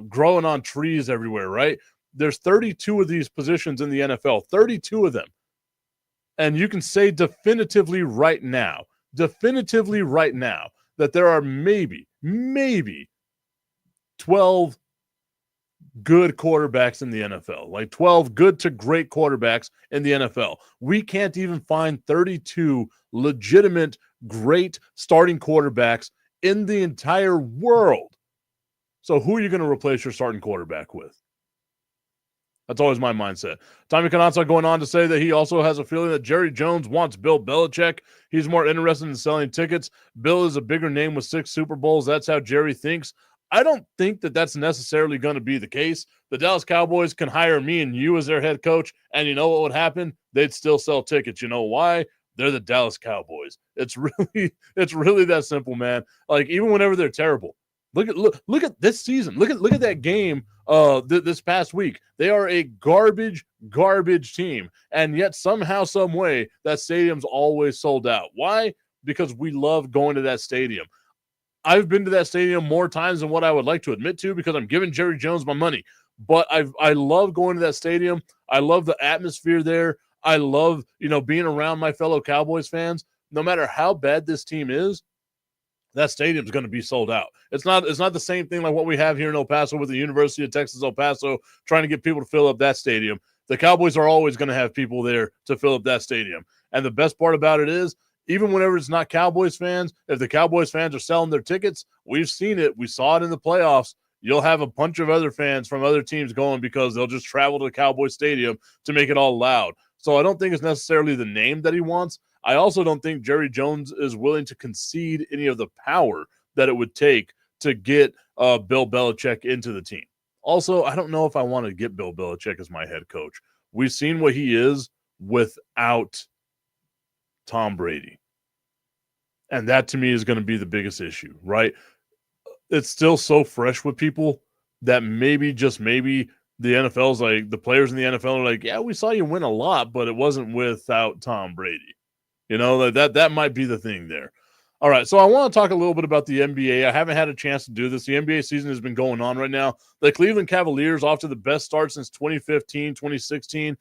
growing on trees everywhere, right? There's 32 of these positions in the NFL, 32 of them. And you can say definitively right now, that there are maybe 12 good quarterbacks in the NFL, like 12 good to great quarterbacks in the NFL. We can't even find 32 legitimate, great starting quarterbacks in the entire world. So who are you going to replace your starting quarterback with? That's always my mindset. Tommy Canazza going on to say that he also has a feeling that Jerry Jones wants Bill Belichick. He's more interested in selling tickets. Bill is a bigger name with 6 Super Bowls. That's how Jerry thinks. I don't think that that's necessarily going to be the case. The Dallas Cowboys can hire me and you as their head coach, and you know what would happen? They'd still sell tickets. You know why? They're the Dallas Cowboys. It's really that simple, man. Like, even whenever they're terrible. Look at this season. Look at that game this past week. They are a garbage team, and yet somehow, some way, that stadium's always sold out. Why? Because we love going to that stadium. I've been to that stadium more times than what I would like to admit to because I'm giving Jerry Jones my money. But I love going to that stadium. I love the atmosphere there. I love, being around my fellow Cowboys fans. No matter how bad this team is, that stadium's going to be sold out. It's not the same thing like what we have here in El Paso with the University of Texas El Paso trying to get people to fill up that stadium. The Cowboys are always going to have people there to fill up that stadium. And the best part about it is, even whenever it's not Cowboys fans, if the Cowboys fans are selling their tickets, we've seen it. We saw it in the playoffs. You'll have a bunch of other fans from other teams going because they'll just travel to the Cowboys Stadium to make it all loud. So I don't think it's necessarily the name that he wants. I also don't think Jerry Jones is willing to concede any of the power that it would take to get Bill Belichick into the team. Also, I don't know if I want to get Bill Belichick as my head coach. We've seen what he is without Tom Brady. And that to me is going to be the biggest issue, right? It's still so fresh with people that maybe, just maybe, the NFL's like, the players in the NFL are like, yeah, we saw you win a lot, but it wasn't without Tom Brady. That might be the thing there. All right, so I want to talk a little bit about the NBA. I haven't had a chance to do this. The NBA season has been going on right now. The Cleveland Cavaliers, off to the best start since 2015, 2016.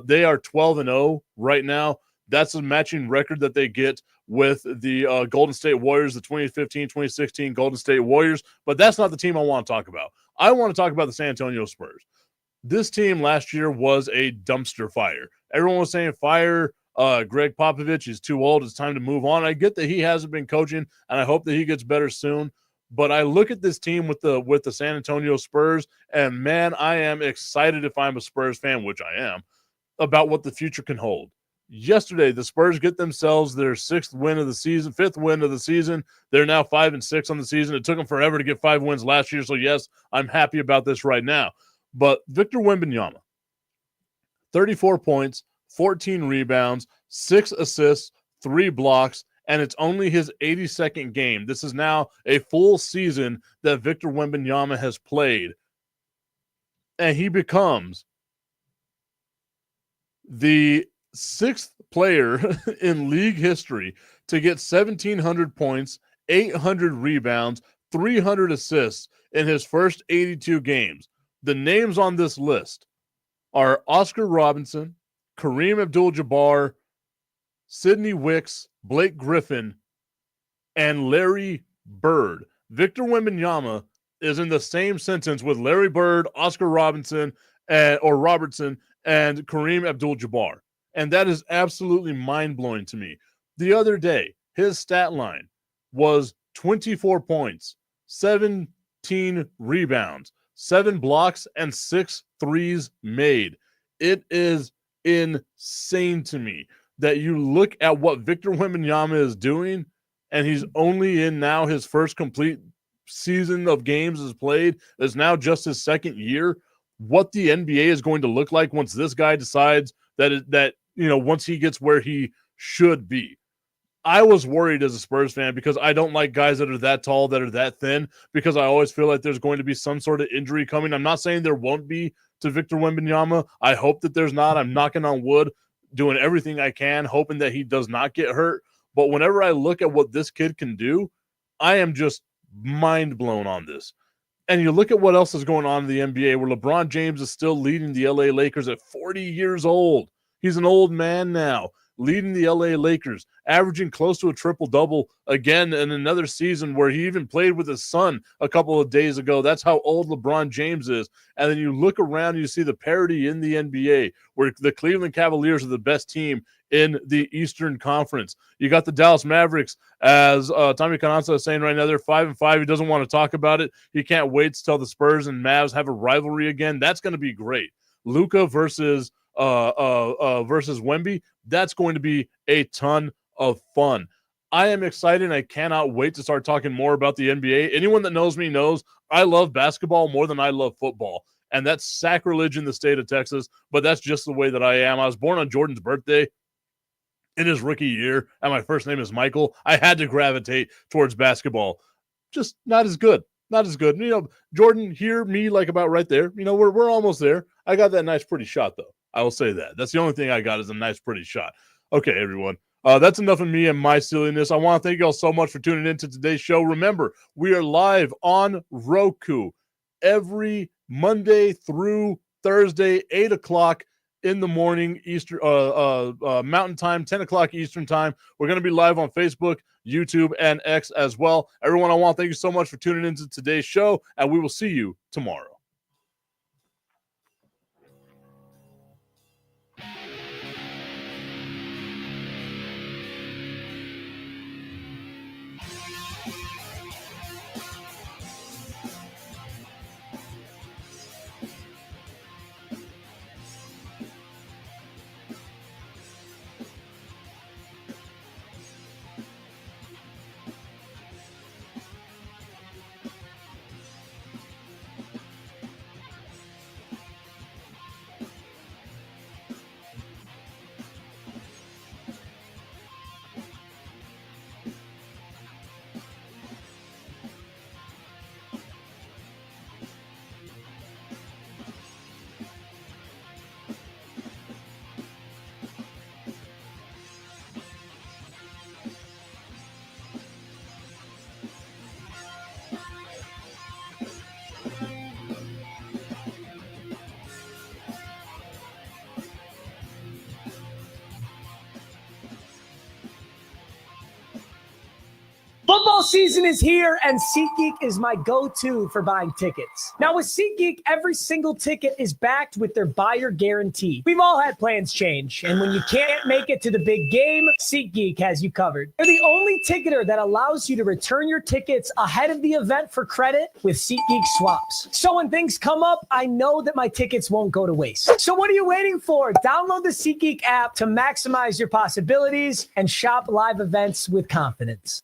They are 12-0 right now. That's a matching record that they get with the Golden State Warriors, the 2015-2016 Golden State Warriors. But that's not the team I want to talk about. I want to talk about the San Antonio Spurs. This team last year was a dumpster fire. Everyone was saying fire Greg Popovich. Is too old. It's time to move on. I get that he hasn't been coaching, and I hope that he gets better soon. But I look at this team with the San Antonio Spurs, and man, I am excited if I'm a Spurs fan, which I am, about what the future can hold. Yesterday, the Spurs get themselves their 5th win of the season. They're now 5-6 on the season. It took them forever to get 5 wins last year. So yes, I'm happy about this right now. But Victor Wembanyama, 34 points, 14 rebounds, 6 assists, 3 blocks, and it's only his 82nd game. This is now a full season that Victor Wembanyama has played. And he becomes the 6th player in league history to get 1,700 points, 800 rebounds, 300 assists in his first 82 games. The names on this list are Oscar Robinson, Kareem Abdul-Jabbar, Sidney Wicks, Blake Griffin, and Larry Bird. Victor Wembanyama is in the same sentence with Larry Bird, Oscar Robertson, and Kareem Abdul-Jabbar. And that is absolutely mind-blowing to me. The other day, his stat line was 24 points, 17 rebounds, 7 blocks, and 6 threes made. It is insane to me that you look at what Victor Wembanyama is doing, and he's only in now his first complete season of games is played. It's now just his 2nd year. What the NBA is going to look like once this guy decides that once he gets where he should be. I was worried as a Spurs fan because I don't like guys that are that tall, that are that thin, because I always feel like there's going to be some sort of injury coming. I'm not saying there won't be to Victor Wembanyama. I hope that there's not. I'm knocking on wood, doing everything I can, hoping that he does not get hurt. But whenever I look at what this kid can do, I am just mind blown on this. And you look at what else is going on in the NBA, where LeBron James is still leading the LA Lakers at 40 years old. He's an old man now, leading the LA Lakers, averaging close to a triple-double again in another season where he even played with his son a couple of days ago. That's how old LeBron James is. And then you look around and you see the parity in the NBA, where the Cleveland Cavaliers are the best team in the Eastern Conference. You got the Dallas Mavericks, as Tommy Cananza is saying right now, they're 5-5. He doesn't want to talk about it. He can't wait till the Spurs and Mavs have a rivalry again. That's going to be great. Luka versus Wemby, that's going to be a ton of fun. I am excited, and I cannot wait to start talking more about the NBA. Anyone that knows me knows I love basketball more than I love football, and that's sacrilege in the state of Texas, but that's just the way that I am. I was born on Jordan's birthday in his rookie year, and my first name is Michael. I had to gravitate towards basketball. Just not as good. Not as good. You know, Jordan, here, me, like about right there. You know, we're almost there. I got that nice, pretty shot, though. I will say that. That's the only thing I got is a nice, pretty shot. Okay, everyone. That's enough of me and my silliness. I want to thank you all so much for tuning in to today's show. Remember, we are live on Roku every Monday through Thursday, 8 o'clock in the morning, Eastern Mountain Time, 10 o'clock Eastern Time. We're going to be live on Facebook, YouTube, and X as well. Everyone, I want to thank you so much for tuning into today's show, and we will see you tomorrow. Football season is here, and SeatGeek is my go-to for buying tickets. Now, with SeatGeek, every single ticket is backed with their buyer guarantee. We've all had plans change, and when you can't make it to the big game, SeatGeek has you covered. They're the only ticketer that allows you to return your tickets ahead of the event for credit with SeatGeek swaps. So when things come up, I know that my tickets won't go to waste. So what are you waiting for? Download the SeatGeek app to maximize your possibilities and shop live events with confidence.